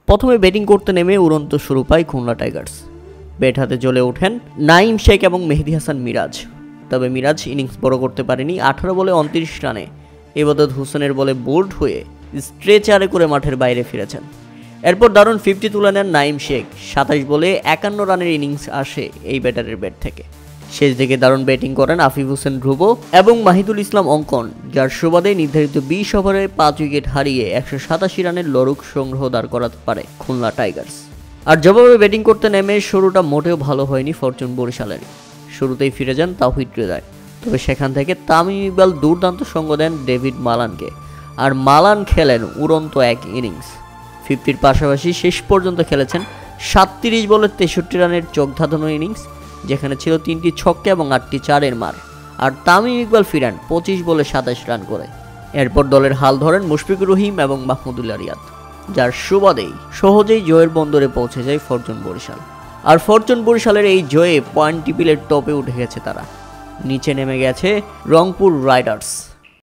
প্রথমে ব্যাটিং করতে নেমে উড়ন্ত শুরু পায় খুলনা টাইগার্স। ব্যাট হাতে জ্বলে ওঠেন নাঈম শেখ এবং মেহেদী হাসান মিরাজ। তবে মিরাজ ইনিংস বড় করতে পারেনি। 18 বলে 29 রানে ইবাদত হোসেনের বলে বোল্ড হয়ে স্ট্রেচারে করে মাঠের বাইরে ফিরেছেন। এরপর দারুণ 50 তুলে নেন নাঈম শেখ। 27 বলে 51 রানের ইনিংস আসে এই ব্যাটারের ব্যাট থেকে। শেষ দিকে দারুণ ব্যাটিং করেন আফিফ হোসেন ধ্রুব এবং মাহিদুল ইসলাম অঙ্কন, যার সুবাদে নির্ধারিত 20 ওভারে 5 উইকেট হারিয়ে 187 রানের লড়ুক সংগ্রহ দাঁড় করাতে পারে খুলনা টাইগার্স। আর জবাবে ব্যাটিং করতে নেমে শুরুটা মোটেও ভালো হয়নি ফরচুন বরিশালের। শুরুতেই ফিরে যান তাওহিদ হৃদয়। তবে সেখান থেকে তামিম ইকবাল দুর্দান্ত সঙ্গ দেন ডেভিড মালানকে। আর মালান খেলেন উড়ন্ত এক ইনিংস। 50-র পাশাপাশি শেষ পর্যন্ত খেলেছেন 37 বলে 63 রানের চোখ ধাঁধানো ইনিংস, যেখানে ছিল 3টি ছক্কা এবং 8টি চারের মার। আর তামিম ইকবাল ফিরেন 25 বলে 27 রান করে। এরপর দলের হাল ধরেন মুশফিকুর রহিম এবং মাহমুদুল্লাহ রিয়াদ, যার সুবাদেই সহজেই জয়ের বন্দরে পৌঁছে যায় ফরচুন বরিশাল। আর ফরচুন বরিশালের এই জয়ে পয়েন্ট টেবিলের টপে উঠে গেছে তারা। নিচে নেমে গেছে রংপুর রাইডার্স।